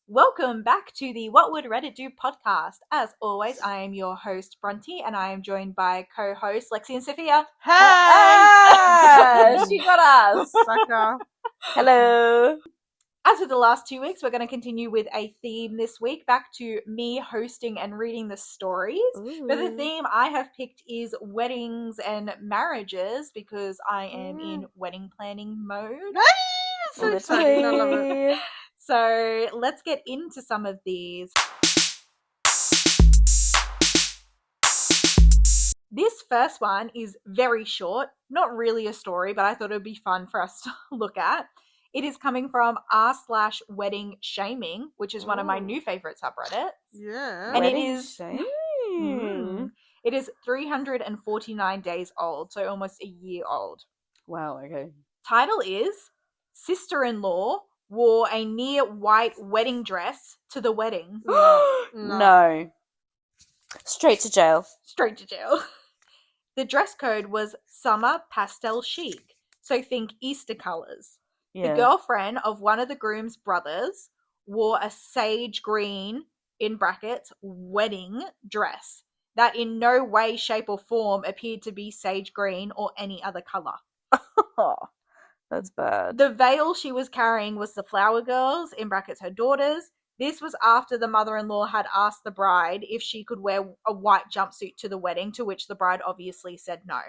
Welcome back to the What Would Reddit Do podcast. As always, I am your host, Bronte, and I am joined by co-hosts Lexi and Sophia. Hey! She got us. Sucker. Hello. As with the last 2 weeks, we're going to continue with a theme this week, back to me hosting and reading the stories. Ooh. But the theme I have picked is weddings and marriages because I am in wedding planning mode. So exciting. I love it. So let's get into some of these. This first one is very short, not really a story, but I thought it would be fun for us to look at. It is coming from r/wedding shaming, which is one of my new favorite subreddits. Yeah. And Wedding it is shame. It is 349 days old, so almost a year old. Wow, okay. Title is Sister-in-Law Wore a near white wedding dress to the wedding. No. Straight to jail. Straight to jail. The dress code was summer pastel chic, so think Easter colours. Yeah. The girlfriend of one of the groom's brothers wore a sage green, in brackets, wedding dress that in no way, shape or form appeared to be sage green or any other colour. Oh, that's bad. The veil she was carrying was the flower girls, in brackets her daughters. This was after the mother-in-law had asked the bride if she could wear a white jumpsuit to the wedding, to which the bride obviously said no.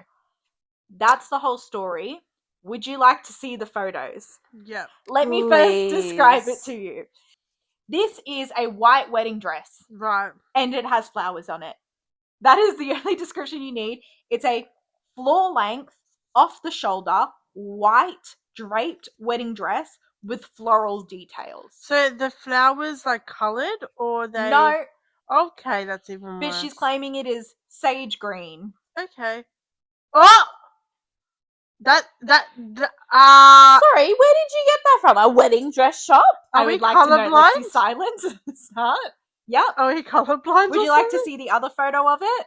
That's the whole story. Would you like to see the photos? Yep. Let me first describe it to you. This is a white wedding dress, Right. and it has flowers on it. That is the only description you need. It's a floor-length, off-the-shoulder, white draped wedding dress with floral details. So the flowers like coloured or they? No, Okay, that's even but worse. she's claiming it is sage green. Okay. Oh. That. Sorry, where did you get that from? A wedding dress shop? Are I we would like to know colourblind? Lexi's silence at the start. Yep. Are we colourblind? Would you like to see the other photo of it?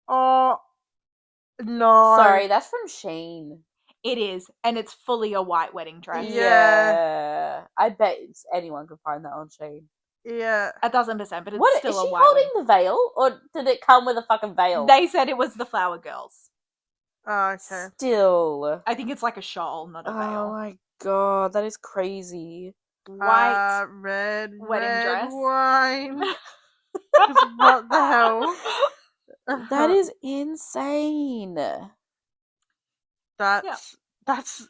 Oh. No. Sorry, that's from Shein. It is, and it's fully a white wedding dress. Yeah. I bet anyone could find that on Shein. Yeah. 1,000%, but it's What, still is a she white holding wedding. the veil? Or did it come with a fucking veil? They said it was the flower girls. Oh, okay. Still. I think it's like a shawl, not a Oh veil. my god, that is crazy. White Red wedding red dress. wine. What the hell? That is insane. That's That's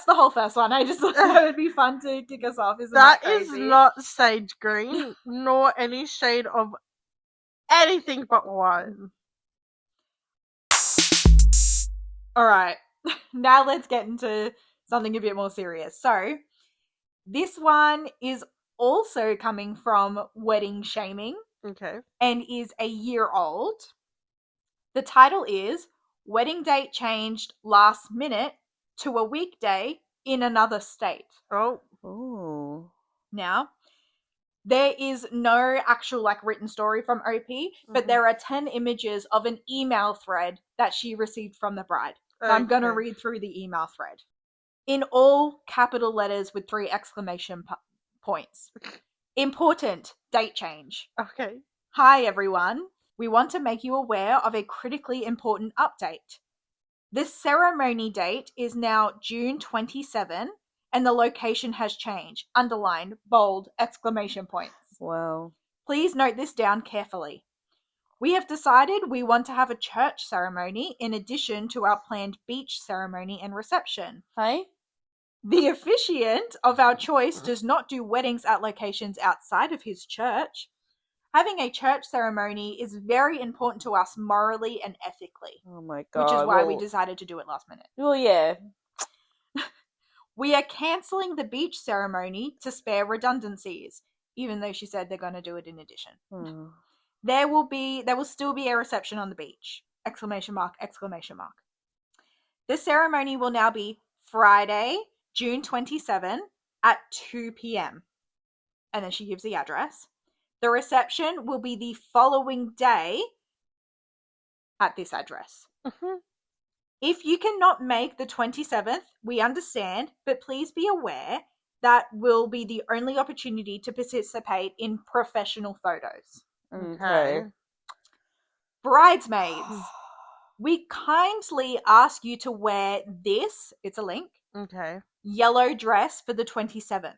the whole first one. I just thought that would be fun to tick us off. Isn't that that is crazy? not sage green nor any shade of anything but wine. All right. Now let's get into something a bit more serious. So, this one is also coming from Wedding Shaming Okay. and is a year old. The title is Wedding Date Changed Last Minute to a Weekday in Another State. Oh. Ooh. Now, there is no actual written story from OP, but Mhm. there are 10 images of an email thread that she received from the bride. So I'm going to Okay. read through the email thread. In all capital letters with 3 exclamation points. Important date change. Okay. Hi everyone. We want to make you aware of a critically important update. The ceremony date is now June 27 and the location has changed. Underlined, bold, exclamation points. Wow. Please note this down carefully. We have decided we want to have a church ceremony in addition to our planned beach ceremony and reception. Hey? The officiant of our choice does not do weddings at locations outside of his church. Having a church ceremony is very important to us morally and ethically, Oh my god. which is why we decided to do it last minute. Well, yeah. We are cancelling the beach ceremony to spare redundancies, even though she said they're going to do it in addition. Hmm. There will still be a reception on the beach! Exclamation mark, exclamation mark. The ceremony will now be Friday, June 27 at 2 p.m. And then she gives the address. The reception will be the following day at this address. Mhm. If you cannot make the 27th, we understand, but please be aware that will be the only opportunity to participate in professional photos. Okay. Bridesmaids, we kindly ask you to wear this, it's a link, Okay. yellow dress for the 27th.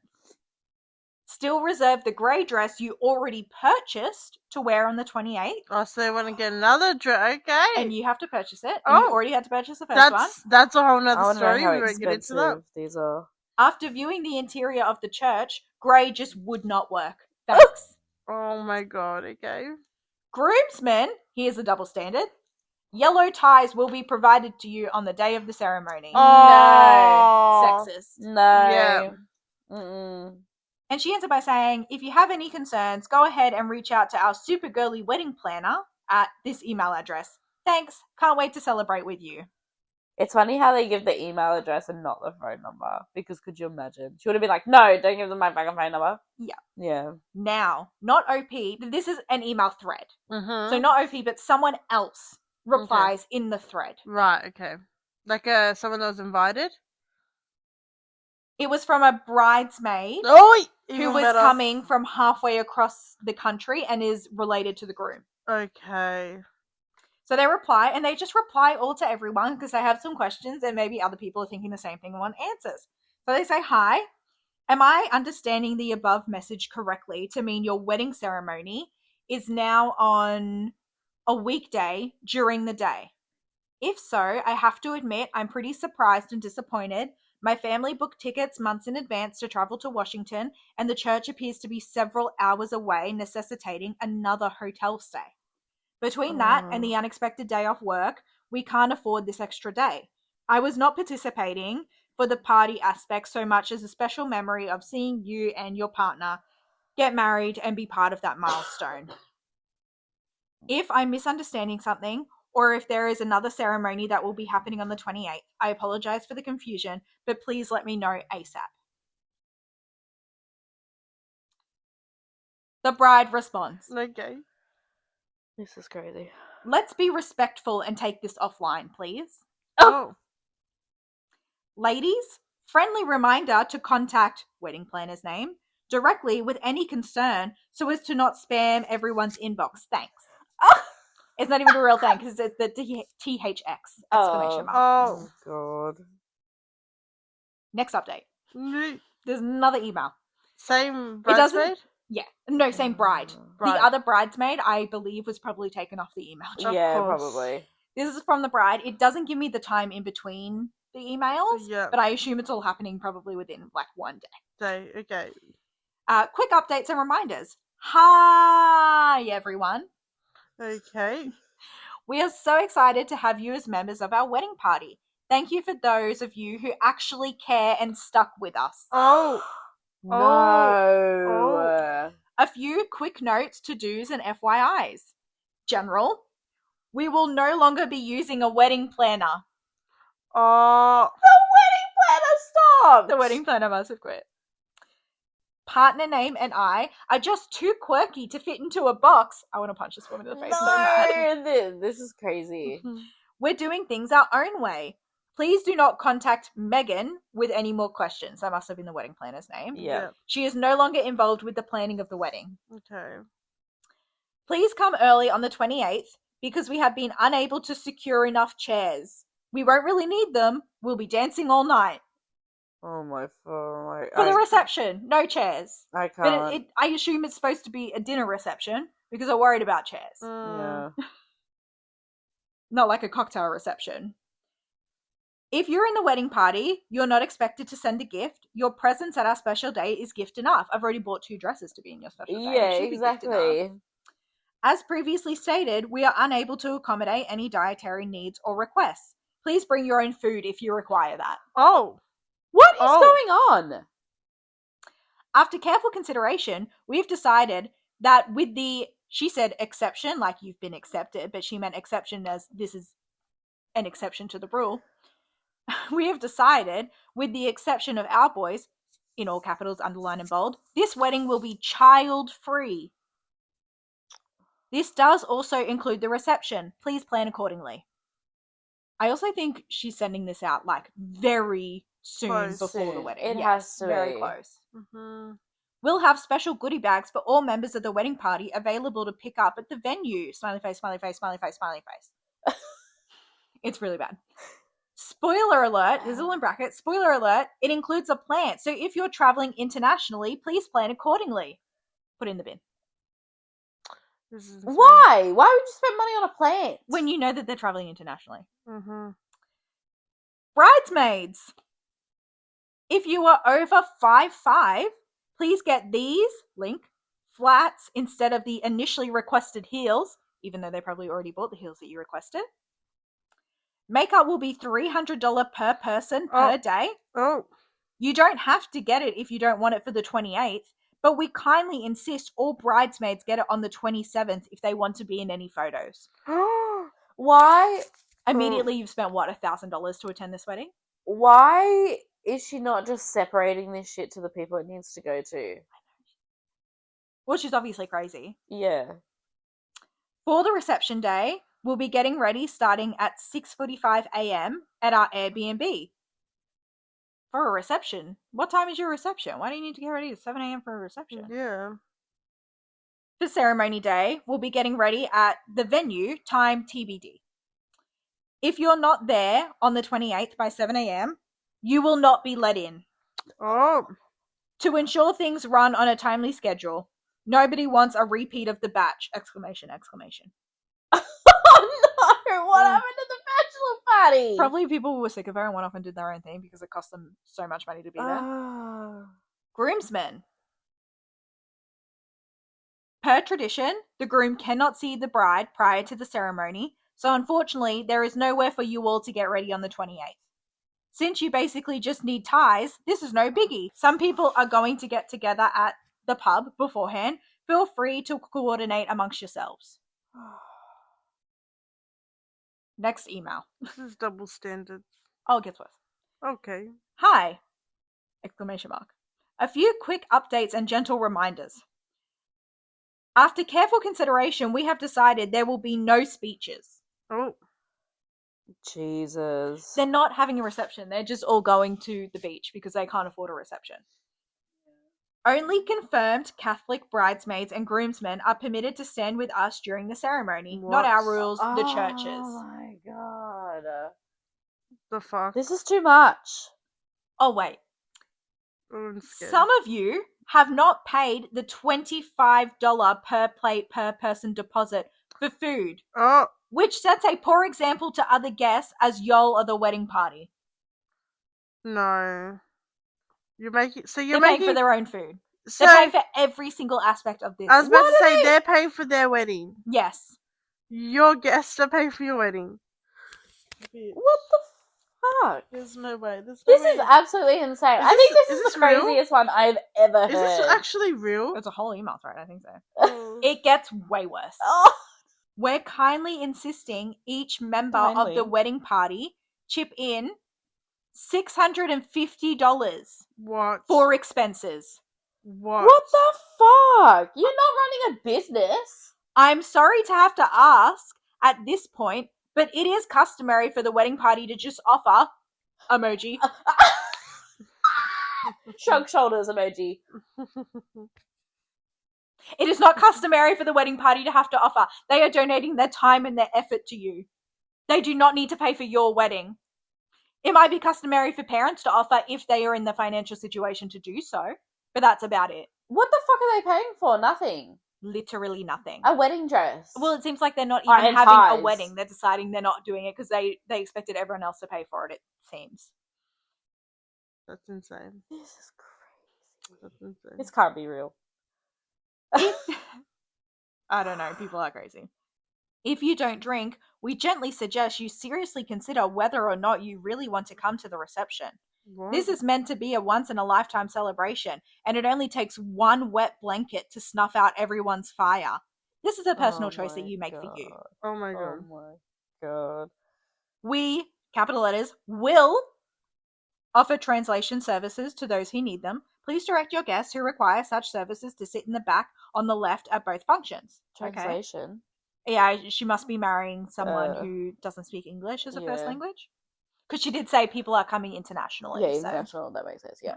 Still reserve the grey dress you already purchased to wear on the 28th. Oh, so they want to get another dress. Okay. And you have to purchase it. And you Oh, already had to purchase the first one. That's a whole I nother want to know story. how We won't get into that. expensive these are. After viewing the interior of the church, grey just would not work. Thanks. Oh my god, okay. Groomsmen, here's the double standard. Yellow ties will be provided to you on the day of the ceremony. Oh. Sexist. No. Yeah. Mm-mm. And she ends up by saying, if you have any concerns, go ahead and reach out to our super girly wedding planner at this email address. Thanks. Can't wait to celebrate with you. It's funny how they give the email address and not the phone number. Because could you imagine? She would have been like, no, don't give them my fucking phone number. Yeah. Yeah. Now, not OP. This is an email thread. Mm-hmm. So not OP, but someone else replies in the thread. Right, okay. Like someone that was invited? It was from a bridesmaid Oh, who was coming from halfway across the country and is related to the groom. Okay. So they reply, and they just reply all to everyone because they have some questions and maybe other people are thinking the same thing and want answers. So they say, hi, am I understanding the above message correctly to mean your wedding ceremony is now on a weekday during the day? If so, I have to admit I'm pretty surprised and disappointed. My family booked tickets months in advance to travel to Washington, and the church appears to be several hours away, necessitating another hotel stay. Between that and the unexpected day off work, we can't afford this extra day. I was not participating for the party aspect so much as a special memory of seeing you and your partner get married and be part of that milestone. If I'm misunderstanding something, or if there is another ceremony that will be happening on the 28th, I apologize for the confusion, but please let me know ASAP. The bride responds, Okay. This is crazy. let's be respectful and take this offline, please. Oh. Ladies, friendly reminder to contact wedding planner's name directly with any concern so as to not spam everyone's inbox. Thanks. It's not even a real thing because it's the THX exclamation mark. Oh. God. Next update. Mm. There's another email. Same It doesn't- bridesmaid? Yeah. No, same bride. Bride. The other bridesmaid, I believe, was probably taken off the email. Of Yeah, course. probably. This is from the bride. It doesn't give me the time in between the emails, Yeah. but I assume it's all happening probably within like one day. Okay. Quick updates and reminders. Hi, everyone. Okay. We are so excited to have you as members of our wedding party. Thank you for those of you who actually care and stuck with us. Oh. No. Oh. A few quick notes, to-dos, and FYIs. General, we will no longer be using a wedding planner. Oh. The wedding planner stopped! The wedding planner must have quit. Partner name and I are just too quirky to fit into a box. I want to punch this woman in the face so bad. No, this is crazy. We're doing things our own way. Please do not contact Megan with any more questions. That must have been the wedding planner's name. Yeah. She is no longer involved with the planning of the wedding. Okay. Please come early on the 28th because we have been unable to secure enough chairs. We won't really need them. We'll be dancing all night. Oh my phone. For the reception, no chairs. I can't. But I assume it's supposed to be a dinner reception because I'm worried about chairs. Yeah. Not like a cocktail reception. If you're in the wedding party, you're not expected to send a gift. Your presence at our special day is gift enough. I've already bought 2 dresses to be in your special day. Yeah, It should be gift enough. exactly. As previously stated, we are unable to accommodate any dietary needs or requests. Please bring your own food if you require that. Oh. What is Oh. going on? After careful consideration, we've decided that with the, she said exception, like you've been accepted, but she meant exception as this is an exception to the rule. We have decided, with the exception of our boys, in all capitals, underline and bold, this wedding will be child-free. This does also include the reception. Please plan accordingly. I also think she's sending this out, like, very soon Close. before the Soon. wedding. It Yes, has to very be. close. Mm-hmm. We'll have special goodie bags for all members of the wedding party available to pick up at the venue. Smiley face, smiley face, smiley face, smiley face. It's really bad. Spoiler alert, this is all in brackets. Spoiler alert, it includes a plant. So if you're traveling internationally, please plan accordingly. Put in the bin. This is insane. Why? Why would you spend money on a plant? When you know that they're traveling internationally. Mm-hmm. Bridesmaids. If you are over 5'5", please get these, link, flats instead of the initially requested heels, even though they probably already bought the heels that you requested. Makeup will be $300 per person per day. Oh. You don't have to get it if you don't want it for the 28th, but we kindly insist all bridesmaids get it on the 27th if they want to be in any photos. Why? Immediately you've spent, what, $1,000 to attend this wedding? Why is she not just separating this shit to the people it needs to go to? Well, she's obviously crazy. Yeah. For the reception day, we'll be getting ready starting at 6:45 a.m. at our Airbnb. For a reception? What time is your reception? Why do you need to get ready at 7 a.m. for a reception? Yeah. For ceremony day, we'll be getting ready at the venue, time TBD. If you're not there on the 28th by 7 a.m., you will not be let in. Oh. To ensure things run on a timely schedule, nobody wants a repeat of the batch! Exclamation, exclamation. Oh no! What happened to the bachelor party? Probably people were sick of her and went off and did their own thing because it cost them so much money to be there. Groomsmen. Per tradition, the groom cannot see the bride prior to the ceremony, so unfortunately, there is nowhere for you all to get ready on the 28th. Since you basically just need ties, this is no biggie. Some people are going to get together at the pub beforehand. Feel free to coordinate amongst yourselves. Next email. This is double standards. Oh, guess what? Okay. Hi! Exclamation mark. A few quick updates and gentle reminders. After careful consideration, we have decided there will be no speeches. Oh. Jesus. They're not having a reception. They're just all going to the beach because they can't afford a reception. Only confirmed Catholic bridesmaids and groomsmen are permitted to stand with us during the ceremony. What? Not our rules, the churches. Oh my god. The fuck? This is too much. Oh, wait. I'm scared. Some of you have not paid the $25 per plate per person deposit for food, Oh. which sets a poor example to other guests as y'all are the wedding party. No. You're making... So They're you're paying making... for their own food. So... They're paying for every single aspect of this. I was about What to are say, they- they're paying for their wedding. Yes. Your guests are paying for your wedding. What the fuck? There's no way. There's no This way. is absolutely insane. Is I think this- this is is the this real? craziest one I've ever heard. Is this actually real? There's a whole email thread, I think so. Oh. It gets way worse. Oh. We're kindly insisting each member Kindly. of the wedding party chip in $650 What? for expenses. What? What the fuck? You're not running a business. I'm sorry to have to ask at this point, but it is customary for the wedding party to just offer emoji. Shrug shoulders emoji. It is not customary for the wedding party to have to offer. They are donating their time and their effort to you. They do not need to pay for your wedding. It might be customary for parents to offer if they are in the financial situation to do so, but that's about it. What the fuck are they paying for? Nothing. Literally nothing. A wedding dress. Well, it seems like they're not Oh, even and having ties. a wedding. They're deciding they're not doing it because they expected everyone else to pay for it, it seems. That's insane. This is crazy. That's insane. This can't be real. I don't know. People are crazy. If you don't drink, we gently suggest you seriously consider whether or not you really want to come to the reception. What? This is meant to be a once-in-a-lifetime celebration, and it only takes one wet blanket to snuff out everyone's fire. This is a personal choice that you make for you. Oh my god. Oh my god. We, capital letters, will offer translation services to those who need them. Please direct your guests who require such services to sit in the back on the left at both functions. Translation. Okay? Yeah, she must be marrying someone who doesn't speak English as a first Yeah. language. Because she did say people are coming internationally. Yeah, so. international, that makes sense, yeah.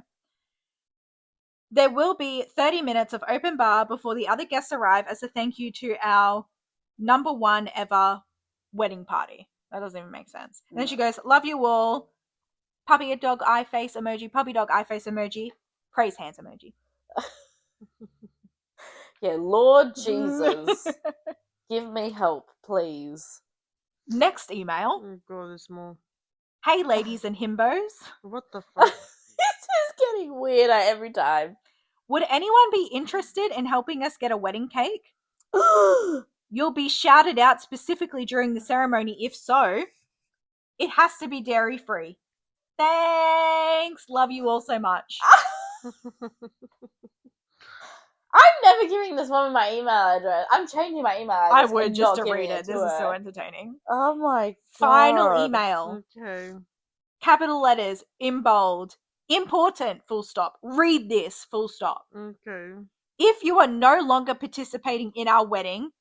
There will be 30 minutes of open bar before the other guests arrive as a thank you to our number one ever wedding party. That doesn't even make sense. And then she goes, love you all. Puppy dog eye face emoji, puppy dog eye face emoji, praise hands emoji. Yeah, Lord Jesus. Give me help, please. Next email. Oh god, there's more. Hey ladies and himbos. What the fuck? It's just getting weirder every time. Would anyone be interested in helping us get a wedding cake? You'll be shouted out specifically during the ceremony if so. It has to be dairy free. Thanks. Love you all so much. I'm never giving this woman my email address. I'm changing my email I address. would and just not to giving read it. This to is so her. entertaining. Oh my god. Final email. Okay. Capital letters in bold. Important, full stop. Read this, full stop. Okay. If you are no longer participating in our wedding,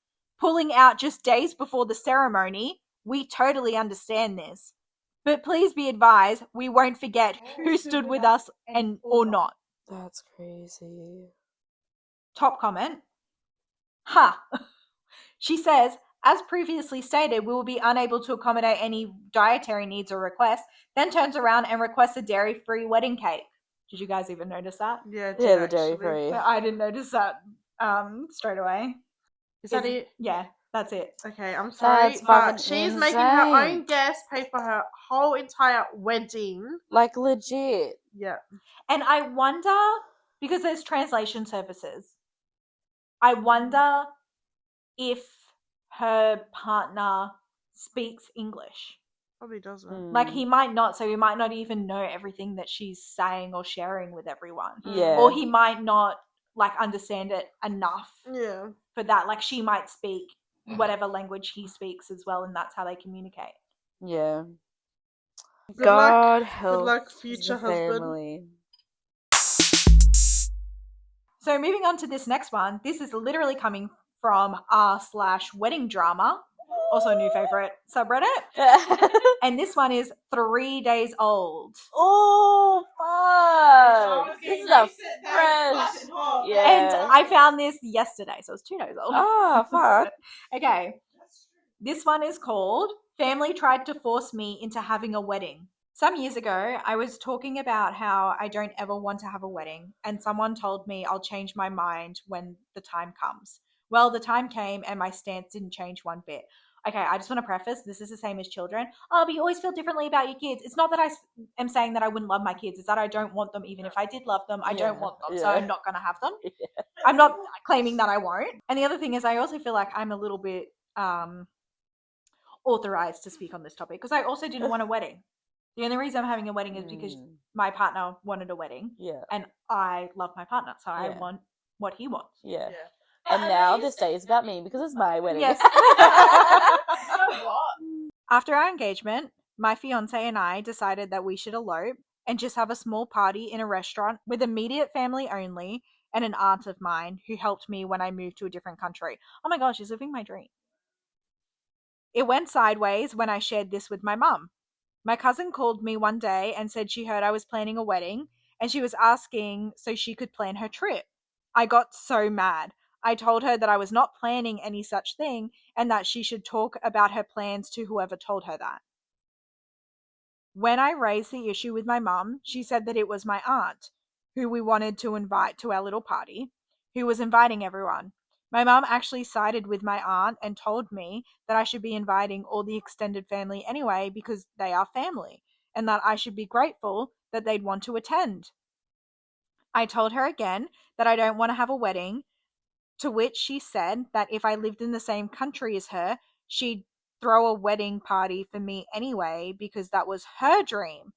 pulling out just days before the ceremony, we totally understand this. But please be advised, we won't forget who stood with us and or not. That's crazy. Top comment. Ha! She says, as previously stated, we will be unable to accommodate any dietary needs or requests, then turns around and requests a dairy-free wedding cake. Did you guys even notice that? Yeah, Yeah, the actually. dairy free. But I didn't notice that straight away. Is that it? Yeah, that's it. Okay, I'm sorry, That's but fucking she's making her insane. own guest pay for her whole entire wedding. Like, legit. Yeah. And I wonder, because there's translation services, I wonder if her partner speaks English. Probably doesn't. Mm. Like, he might not, so he might not even know everything that she's saying or sharing with everyone. Yeah. Or he might not, like, understand it enough Yeah. for that. Like, she might speak whatever language he speaks as well, and that's how they communicate. Yeah. Good God luck. help Good luck, future the husband. family. So moving on to this next one, this is literally coming from r/wedding drama, also a new favorite subreddit. And this one is 3 days old. Oh, fuck. This is a fresh. Yeah. And I found this yesterday, so it's 2 days old. Oh, fuck. Okay. This one is called Family Tried to Force Me into Having a Wedding. Some years ago, I was talking about how I don't ever want to have a wedding, and someone told me I'll change my mind when the time comes. Well, the time came and my stance didn't change one bit. Okay, I just want to preface, this is the same as children. Oh, but you always feel differently about your kids. It's not that I am saying that I wouldn't love my kids. It's that I don't want them. Even if I did love them, I don't want them. So I'm not going to have them. Yeah. I'm not claiming that I won't. And the other thing is I also feel like I'm a little bit authorized to speak on this topic because I also didn't want a wedding. The only reason I'm having a wedding is because my partner wanted a wedding. Yeah. And I love my partner, so I Yeah. want what he wants. Yeah. And now this day is about me because it's my wedding. Yes. After our engagement, my fiance and I decided that we should elope and just have a small party in a restaurant with immediate family only and an aunt of mine who helped me when I moved to a different country. Oh my gosh, she's living my dream. It went sideways when I shared this with my mum. My cousin called me one day and said she heard I was planning a wedding and she was asking so she could plan her trip. I got so mad. I told her that I was not planning any such thing and that she should talk about her plans to whoever told her that. When I raised the issue with my mum, she said that it was my aunt, who we wanted to invite to our little party, who was inviting everyone. My mum actually sided with my aunt and told me that I should be inviting all the extended family anyway because they are family, and that I should be grateful that they'd want to attend. I told her again that I don't want to have a wedding, to which she said that if I lived in the same country as her, she'd throw a wedding party for me anyway because that was her dream.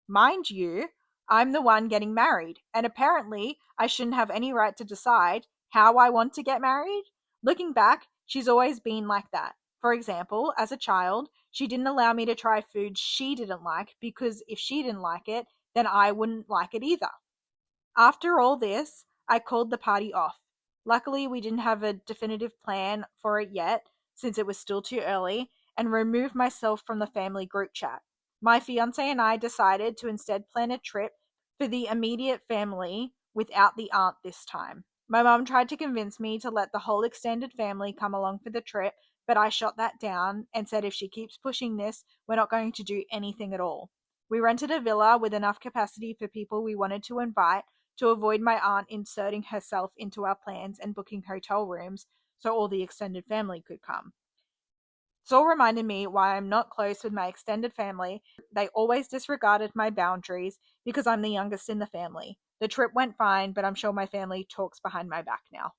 Mind you, I'm the one getting married, and apparently I shouldn't have any right to decide how I want to get married. Looking back, she's always been like that. For example, as a child, she didn't allow me to try food she didn't like because if she didn't like it, then I wouldn't like it either. After all this, I called the party off. Luckily, we didn't have a definitive plan for it yet, since it was still too early, and removed myself from the family group chat. My fiance and I decided to instead plan a trip for the immediate family without the aunt this time. My mum tried to convince me to let the whole extended family come along for the trip, but I shot that down and said if she keeps pushing this, we're not going to do anything at all. We rented a villa with enough capacity for people we wanted to invite to avoid my aunt inserting herself into our plans and booking hotel rooms so all the extended family could come. It's all reminded me why I'm not close with my extended family. They always disregarded my boundaries because I'm the youngest in the family. The trip went fine, but I'm sure my family talks behind my back now.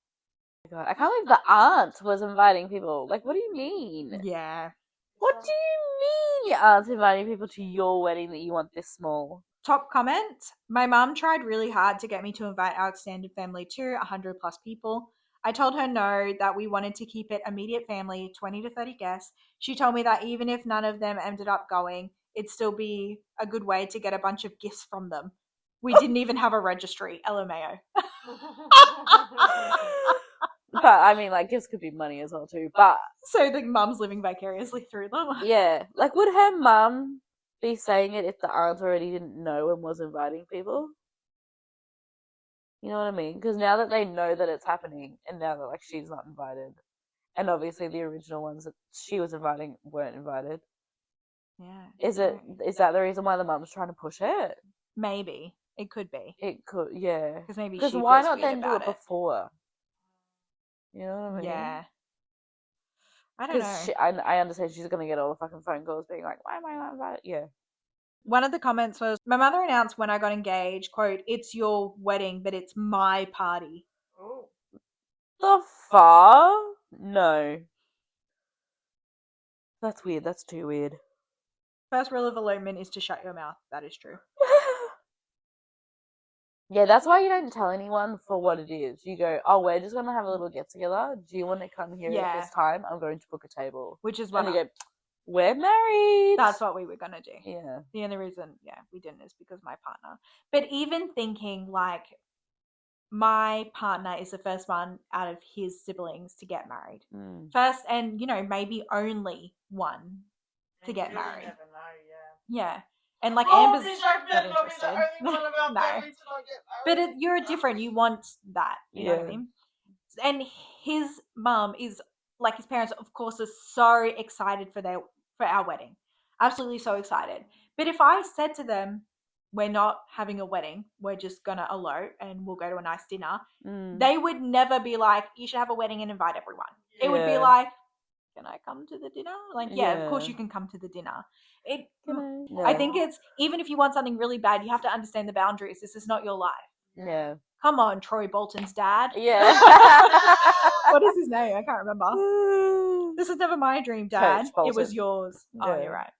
God, I can't believe the aunt was inviting people. Like, what do you mean? Yeah. What do you mean your aunt's inviting people to your wedding that you want this small? Top comment. My mum tried really hard to get me to invite our extended family to 100 plus people. I told her no, that we wanted to keep it immediate family, 20 to 30 guests. She told me that even if none of them ended up going, it'd still be a good way to get a bunch of gifts from them. We didn't even have a registry, LMAO. But, I mean, like, gifts could be money as well, too. But, So the mum's living vicariously through them. yeah. Like, would her mum be saying it if the aunt already didn't know and was inviting people? You know what I mean? Because now that they know that it's happening, and now that, like, she's not invited, and obviously the original ones that she was inviting weren't invited. Yeah. Is that the reason why the mum's trying to push it? Maybe. It could be. It could, yeah. Because maybe Because she why feels not weird then do about it before? You know what I mean? Yeah. I don't know. Because I understand she's gonna get all the fucking phone calls being like, "Why am I not invited?" Yeah. One of the comments was, my mother announced when I got engaged, quote, "It's your wedding, but it's my party." Oh. The fuck? No. That's weird. That's too weird. First rule of elopement is to shut your mouth. That is true. Yeah, that's why you don't tell anyone for what it is. You go, "Oh, we're just gonna have a little get together. Do you want to come here Yeah. at this time? I'm going to book a table." Which is And what you go, "We're married." that's what we were going to do. Yeah. The only reason, we didn't is because my partner. But even thinking, like, my partner is the first one out of his siblings to get married. Mm. First, and, maybe only one to get You really married. never know, Yeah. And, like, Oh, Amber's bitch, I've not been looking interested. the only one of our No. family to not get But married. you're different. You want that. You know what I Yeah. mean? And his mum is, like, his parents, of course, are so excited for our wedding. Absolutely so excited. But if I said to them, we're not having a wedding, we're just going to elope and we'll go to a nice dinner, they would never be like, you should have a wedding and invite everyone. It would be Yeah. like, can I come to the dinner? Like, yeah, of course Yeah. you can come to the dinner. I think it's, even if you want something really bad, you have to understand the boundaries. This is not your life. Yeah. Come on, Troy Bolton's dad. Yeah. What is his name? I can't remember. This is never my dream, Dad. Coach It was Bolton. yours. Oh, Yeah. you're right.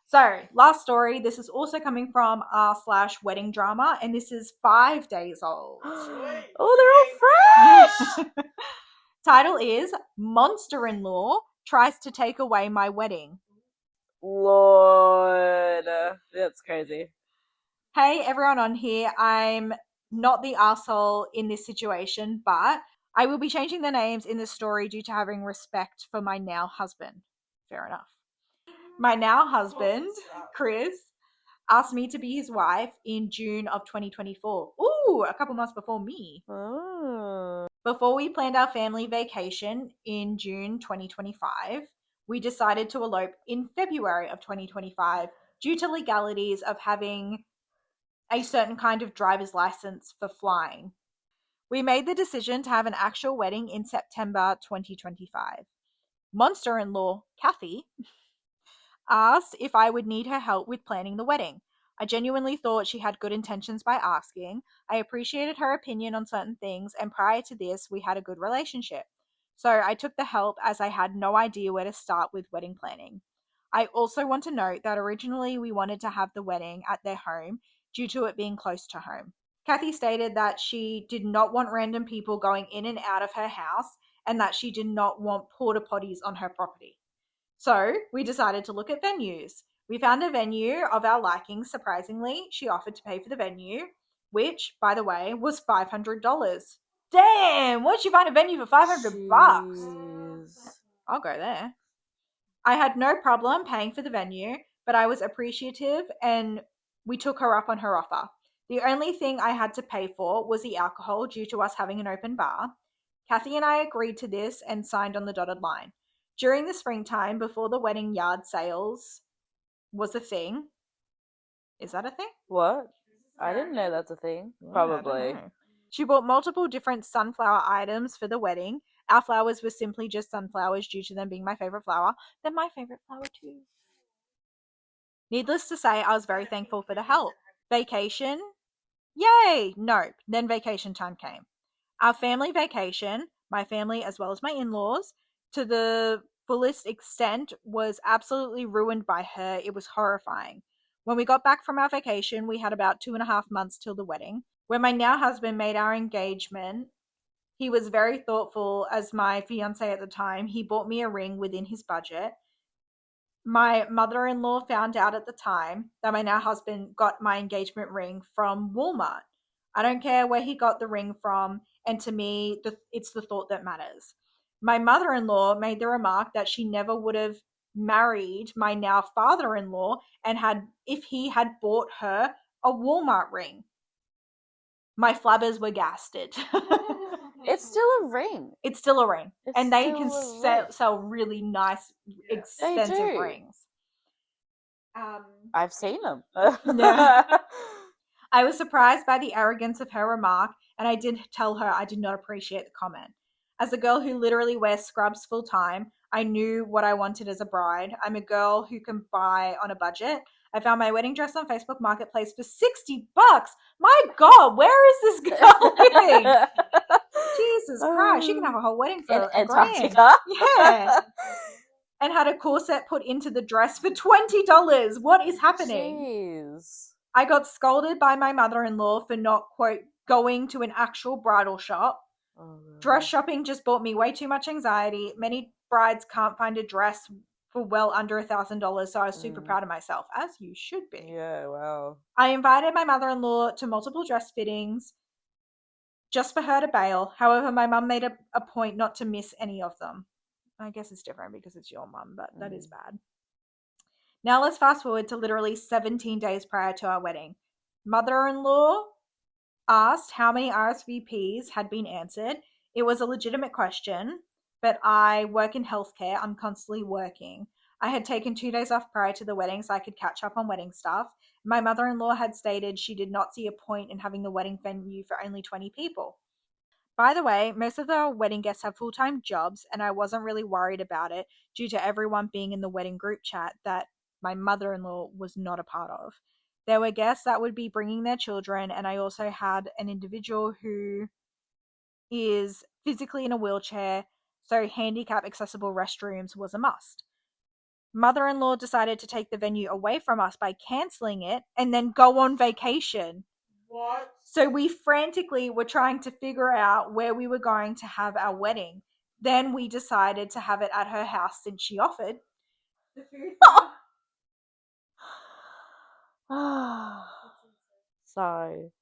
So, last story. This is also coming from r/wedding drama, and this is 5 days old. Oh, they're all fresh. Title is Monster-in-Law Tries to Take Away My Wedding. Lord, that's crazy. Hey, everyone on here. I'm not the asshole in this situation, but I will be changing the names in this story due to having respect for my now husband. Fair enough. My now husband, Chris, asked me to be his wife in June of 2024. Ooh, a couple months before me. Oh. Before we planned our family vacation in June 2025, we decided to elope in February of 2025 due to legalities of having a certain kind of driver's license for flying. We made the decision to have an actual wedding in September 2025. Monster-in-law, Kathy, asked if I would need her help with planning the wedding. I genuinely thought she had good intentions by asking. I appreciated her opinion on certain things, and prior to this, we had a good relationship. So I took the help as I had no idea where to start with wedding planning. I also want to note that originally we wanted to have the wedding at their home due to it being close to home. Kathy stated that she did not want random people going in and out of her house and that she did not want porta potties on her property. So we decided to look at venues. We found a venue of our liking. Surprisingly, she offered to pay for the venue, which, by the way, was $500. Damn! Where'd she find a venue for $500? Jeez. I'll go there. I had no problem paying for the venue, but I was appreciative and we took her up on her offer. The only thing I had to pay for was the alcohol due to us having an open bar. Kathy and I agreed to this and signed on the dotted line. During the springtime, before the wedding yard sales was a thing. Is that a thing? What? I didn't know that's a thing. Yeah, I don't Probably. know. She bought multiple different sunflower items for the wedding. Our flowers were simply just sunflowers due to them being my favorite flower. They're my favorite flower too. Needless to say, I was very thankful for the help. Vacation? Yay! Nope. Then vacation time came. Our family vacation, my family as well as my in-laws, to the fullest extent, was absolutely ruined by her. It was horrifying. When we got back from our vacation, we had about 2.5 months till the wedding. When my now husband made our engagement, he was very thoughtful as my fiance at the time. He bought me a ring within his budget. My mother-in-law found out at the time that my now husband got my engagement ring from Walmart. I don't care where he got the ring from, and to me, it's the thought that matters. My mother-in-law made the remark that she never would have married my now father-in-law and had if he had bought her a Walmart ring. My flabbers were gasted. It's still a ring. It's still a ring. It's and they still can a ring. sell really nice, expensive do. rings. I've seen them. Yeah. I was surprised by the arrogance of her remark, and I did tell her I did not appreciate the comment. As a girl who literally wears scrubs full time, I knew what I wanted as a bride. I'm a girl who can buy on a budget. I found my wedding dress on Facebook Marketplace for $60. My God, where is this girl living? Jesus Christ, she can have a whole wedding for in a grand. Antarctica. Yeah. And had a corset put into the dress for $20. What is happening? Jeez. I got scolded by my mother-in-law for not, quote, going to an actual bridal shop. Oh, Dress shopping just brought me way too much anxiety. Many brides can't find a dress for well under $1,000, so I was super proud of myself, as you should be. Yeah, wow. I invited my mother-in-law to multiple dress fittings just for her to bail. However, my mum made a point not to miss any of them. I guess it's different because it's your mum, but that is bad. Now let's fast forward to literally 17 days prior to our wedding. Mother-in-law asked how many RSVPs had been answered. It was a legitimate question, but I work in healthcare. I'm constantly working. I had taken 2 days off prior to the wedding so I could catch up on wedding stuff. My mother-in-law had stated she did not see a point in having the wedding venue for only 20 people. By the way, most of the wedding guests have full-time jobs, and I wasn't really worried about it due to everyone being in the wedding group chat that my mother-in-law was not a part of. There were guests that would be bringing their children, and I also had an individual who is physically in a wheelchair, so handicap accessible restrooms was a must. Mother-in-law decided to take the venue away from us by cancelling it and then go on vacation. What? So we frantically were trying to figure out where we were going to have our wedding. Then we decided to have it at her house since she offered. The food. Sorry.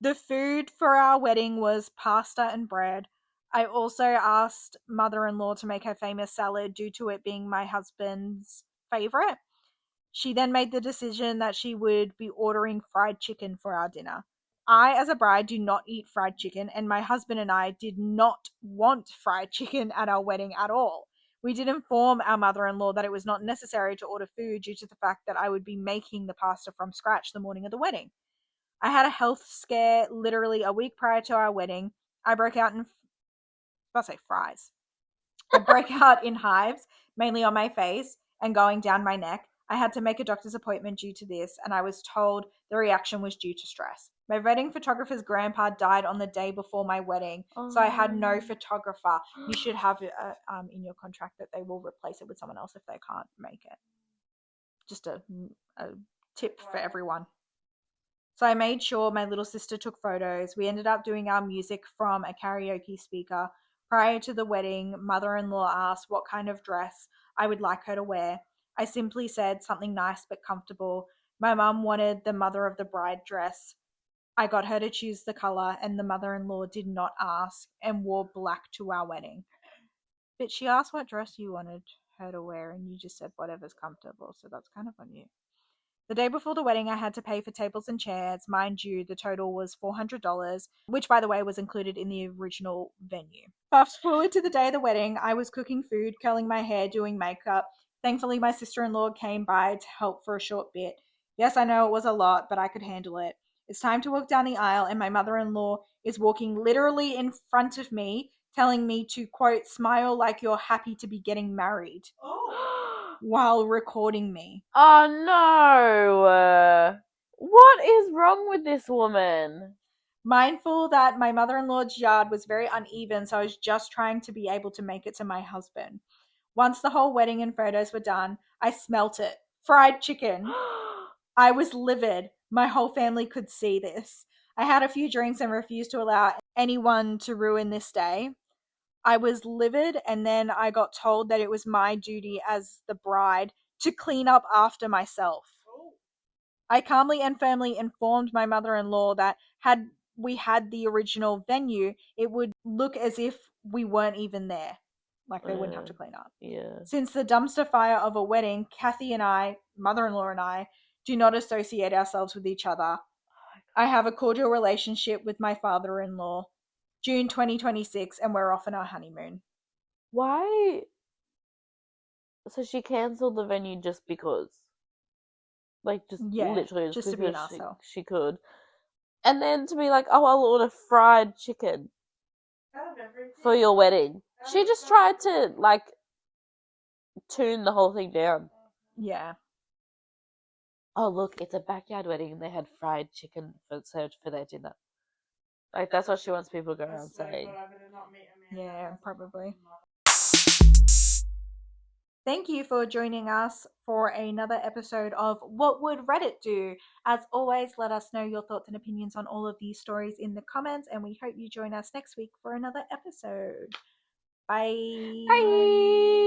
The food for our wedding was pasta and bread. I also asked mother-in-law to make her famous salad due to it being my husband's favorite. She then made the decision that she would be ordering fried chicken for our dinner. I, as a bride, do not eat fried chicken, and my husband and I did not want fried chicken at our wedding at all. We did inform our mother-in-law that it was not necessary to order food due to the fact that I would be making the pasta from scratch the morning of the wedding. I had a health scare literally a week prior to our wedding. I broke out in, fries. I broke out in hives, mainly on my face and going down my neck. I had to make a doctor's appointment due to this, and I was told the reaction was due to stress. My wedding photographer's grandpa died on the day before my wedding, so I had no photographer. You should have in your contract that they will replace it with someone else if they can't make it. Just a tip for everyone. So I made sure my little sister took photos. We ended up doing our music from a karaoke speaker. Prior to the wedding, mother-in-law asked what kind of dress I would like her to wear. I simply said something nice but comfortable. My mum wanted the mother of the bride dress. I got her to choose the color, and the mother-in-law did not ask and wore black to our wedding. But she asked what dress you wanted her to wear, and you just said whatever's comfortable, so that's kind of on you. The day before the wedding, I had to pay for tables and chairs. Mind you, the total was $400, which, by the way, was included in the original venue. Fast forward to the day of the wedding, I was cooking food, curling my hair, doing makeup. Thankfully, my sister-in-law came by to help for a short bit. Yes, I know it was a lot, but I could handle it. It's time to walk down the aisle, and my mother-in-law is walking literally in front of me, telling me to, quote, smile like you're happy to be getting married. While recording me. Oh no! What is wrong with this woman? Mindful that my mother-in-law's yard was very uneven, so I was just trying to be able to make it to my husband. Once the whole wedding and photos were done, I smelt it. Fried chicken. I was livid. My whole family could see this. I had a few drinks and refused to allow anyone to ruin this day. I was livid, and then I got told that it was my duty as the bride to clean up after myself. I calmly and firmly informed my mother-in-law that had we had the original venue, it would look as if we weren't even there. Like they wouldn't have to clean up. Yeah. Since the dumpster fire of a wedding, Kathy and I, mother-in-law and I, do not associate ourselves with each other. I have a cordial relationship with my father-in-law. June 2026, and we're off on our honeymoon. Why? So she cancelled the venue just because? Like, just literally just to be an arsehole. she could. And then to be like, oh, I'll order fried chicken for your wedding. She just tried to, like, tune the whole thing down. Yeah. Oh, look, it's a backyard wedding and they had fried chicken served for their dinner. Like, that's what she wants people to go around saying. Yeah, probably. Thank you for joining us for another episode of What Would Reddit Do? As always, let us know your thoughts and opinions on all of these stories in the comments, and we hope you join us next week for another episode. Bye. Bye.